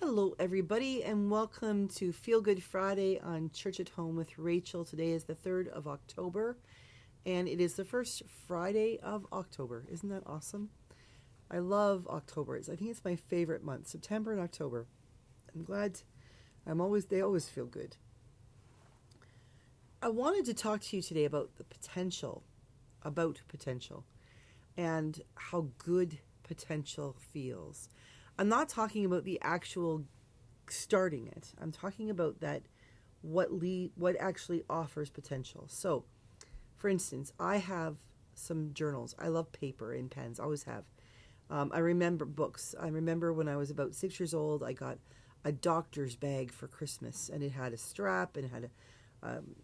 Hello, everybody, and welcome to Feel Good Friday on Church at Home with Rachael. Today is the 3rd of October, and it is the first Friday of October. Isn't that awesome? I love October. I think it's my favorite month, September and October. I'm glad. They always feel good. I wanted to talk to you today about potential, and how good potential feels. I'm not talking about the actual starting it. I'm talking about what actually offers potential. So, for instance, I have some journals. I love paper and pens. Always have. I remember books. I remember when I was about 6 years old, I got a doctor's bag for Christmas, and it had a strap and it had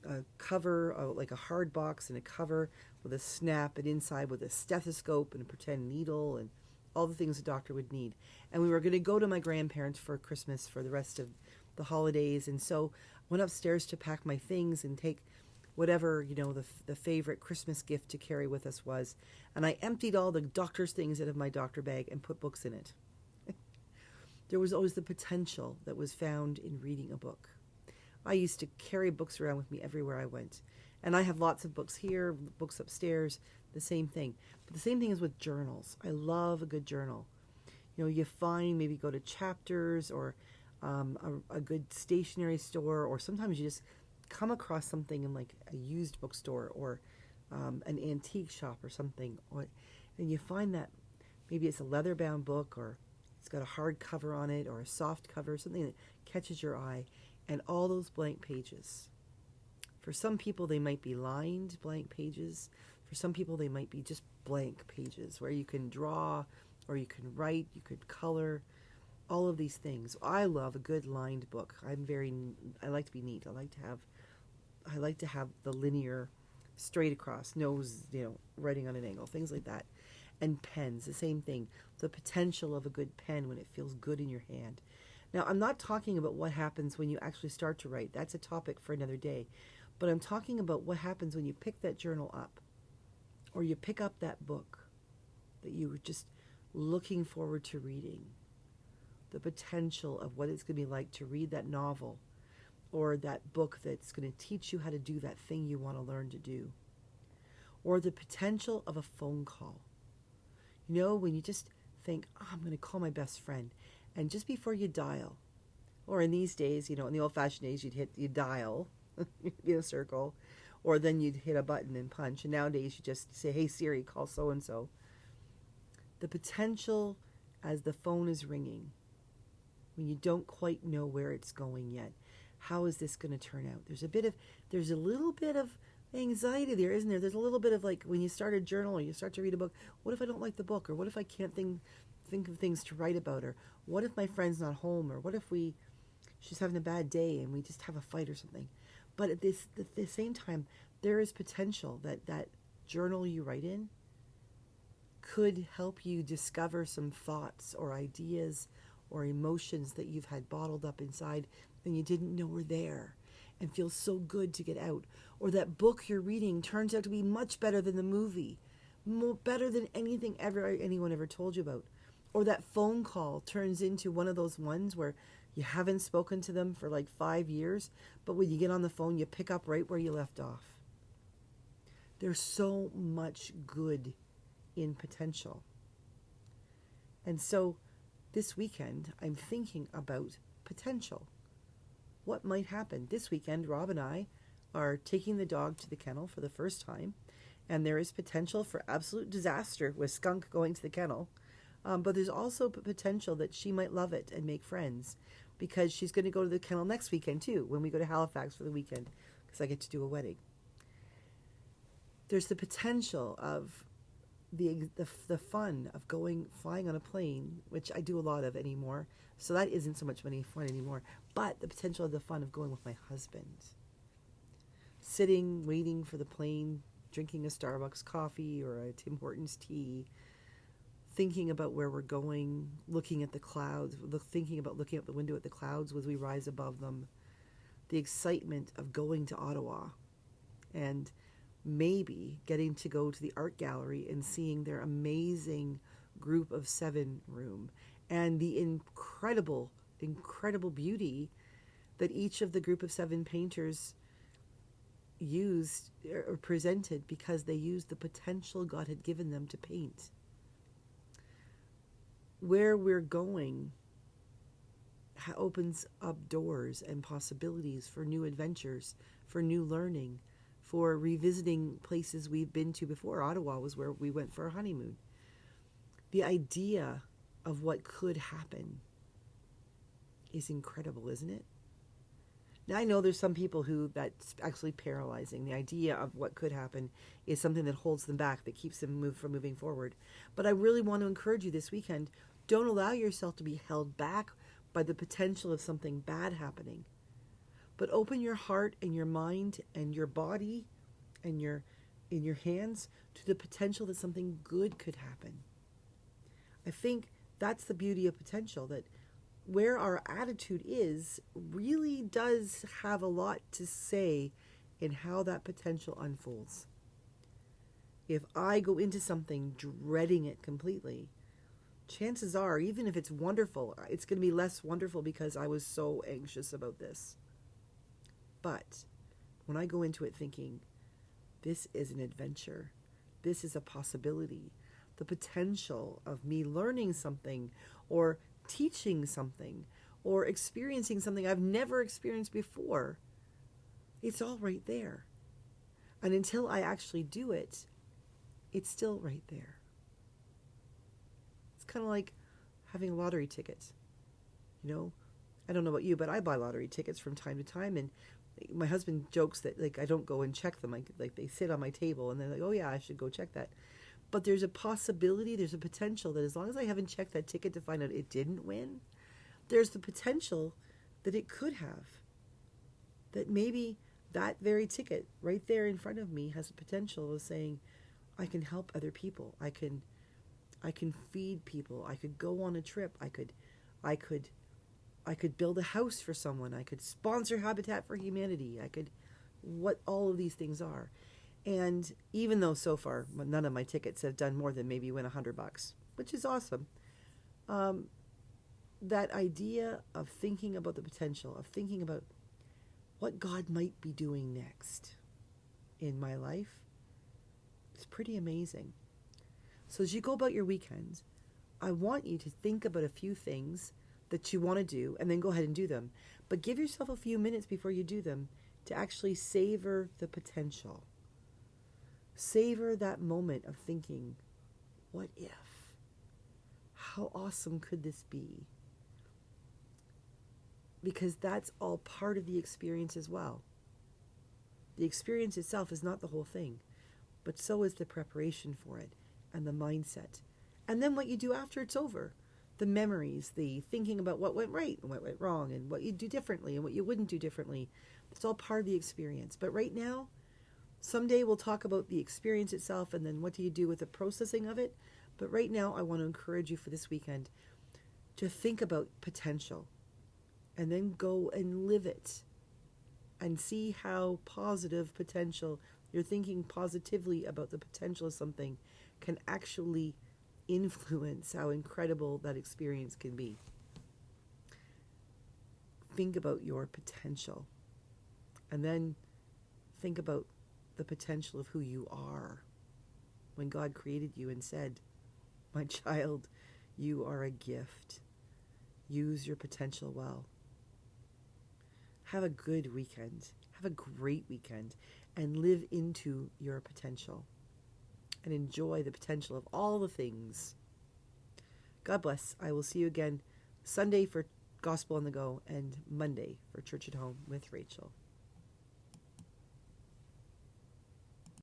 a cover, like a hard box and a cover with a snap, and inside with a stethoscope and a pretend needle and all the things a doctor would need. And we were going to go to my grandparents for Christmas for the rest of the holidays. And so I went upstairs to pack my things and take whatever, the favorite Christmas gift to carry with us was. And I emptied all the doctor's things out of my doctor bag and put books in it. There was always the potential that was found in reading a book. I used to carry books around with me everywhere I went. And I have lots of books here, books upstairs, the same thing. But the same thing is with journals. I love a good journal. You find, maybe go to Chapters or a good stationery store, or sometimes you just come across something in like a used bookstore or an antique shop or something. And you find that maybe it's a leather-bound book, or it's got a hard cover on it or a soft cover, something that catches your eye, and all those blank pages. For some people, they might be lined blank pages. For some people, they might be just blank pages where you can draw or you can write, you could color, all of these things. I love a good lined book. I like to be neat. I like to have the linear, straight across, nose, writing on an angle, things like that. And pens, the same thing. The potential of a good pen when it feels good in your hand. Now, I'm not talking about what happens when you actually start to write. That's a topic for another day. But I'm talking about what happens when you pick that journal up, or you pick up that book that you were just looking forward to reading. The potential of what it's going to be like to read that novel, or that book that's going to teach you how to do that thing you want to learn to do. Or the potential of a phone call. When you just think, I'm going to call my best friend. And just before you dial, or in these days, in the old-fashioned days, you'd dial in a circle, or then you'd hit a button and punch. And nowadays, you just say, hey, Siri, call so-and-so. The potential as the phone is ringing, when you don't quite know where it's going yet. How is this going to turn out? There's a little bit of anxiety there, isn't there? There's a little bit of like when you start a journal or you start to read a book, what if I don't like the book? Or what if I can't think of things to write about? Or what if my friend's not home? Or what if she's having a bad day and we just have a fight or something? But at the same time, there is potential that journal you write in could help you discover some thoughts or ideas or emotions that you've had bottled up inside and you didn't know were there, and feels so good to get out. Or that book you're reading turns out to be much better than the movie, better than anything anyone ever told you about. Or that phone call turns into one of those ones where you haven't spoken to them for like 5 years, but when you get on the phone, you pick up right where you left off. There's so much good in potential. And so this weekend, I'm thinking about potential. What might happen? This weekend, Rob and I are taking the dog to the kennel for the first time, and there is potential for absolute disaster with Skunk going to the kennel. But there's also potential that she might love it and make friends, because she's going to go to the kennel next weekend too, when we go to Halifax for the weekend, because I get to do a wedding. There's the potential of the fun of flying on a plane, which I do a lot of anymore, so that isn't so much fun anymore, but the potential of the fun of going with my husband. Sitting, waiting for the plane, drinking a Starbucks coffee or a Tim Hortons tea, thinking about where we're going, looking at the clouds, thinking about looking out the window at the clouds as we rise above them, the excitement of going to Ottawa, and maybe getting to go to the art gallery and seeing their amazing Group of 7 room, and the incredible incredible beauty that each of the group of 7 painters used or presented, because they used the potential God had given them to paint. Where we're going opens up doors and possibilities for new adventures, for new learning, for revisiting places we've been to before. Ottawa was where we went for our honeymoon. The idea of what could happen is incredible, isn't it? Now, I know there's some people who that's actually paralyzing. The idea of what could happen is something that holds them back, that keeps them from moving forward. But I really want to encourage you this weekend, don't allow yourself to be held back by the potential of something bad happening. But open your heart and your mind and your body and your hands to the potential that something good could happen. I think that's the beauty of potential, that where our attitude is really does have a lot to say in how that potential unfolds. If I go into something dreading it completely, chances are, even if it's wonderful, it's going to be less wonderful because I was so anxious about this. But when I go into it thinking, this is an adventure, this is a possibility, the potential of me learning something or teaching something or experiencing something I've never experienced before, it's all right there. And until I actually do it, it's still right there. It's kind of like having a lottery ticket. You know, I don't know about you, but I buy lottery tickets from time to time, and my husband jokes that like I don't go and check them. Like they sit on my table and they're like, oh yeah, I should go check that. But there's a possibility, there's a potential that as long as I haven't checked that ticket to find out it didn't win, there's the potential that it could have. That maybe that very ticket right there in front of me has the potential of saying, I can help other people. I can feed people. I could go on a trip. I could build a house for someone. I could sponsor Habitat for Humanity. What all of these things are. And even though so far none of my tickets have done more than maybe win $100, which is awesome, that idea of thinking about the potential, of thinking about what God might be doing next in my life, is pretty amazing. So as you go about your weekend, I want you to think about a few things that you want to do and then go ahead and do them. But give yourself a few minutes before you do them to actually savor the potential. Savor that moment of thinking, what if? How awesome could this be? Because that's all part of the experience as well. The experience itself is not the whole thing, but so is the preparation for it and the mindset. And then what you do after it's over. The memories, the thinking about what went right and what went wrong and what you'd do differently and what you wouldn't do differently. It's all part of the experience. But right now, someday we'll talk about the experience itself and then what do you do with the processing of it. But right now, I want to encourage you for this weekend to think about potential and then go and live it and see how positive potential, you're thinking positively about the potential of something, can actually influence how incredible that experience can be. Think about your potential and then think about the potential of who you are when God created you and said, my child, you are a gift. Use your potential well. Have a good weekend. Have a great weekend and live into your potential and enjoy the potential of all the things. God bless. I will see you again Sunday for Gospel on the Go and Monday for Church at Home with Rachael.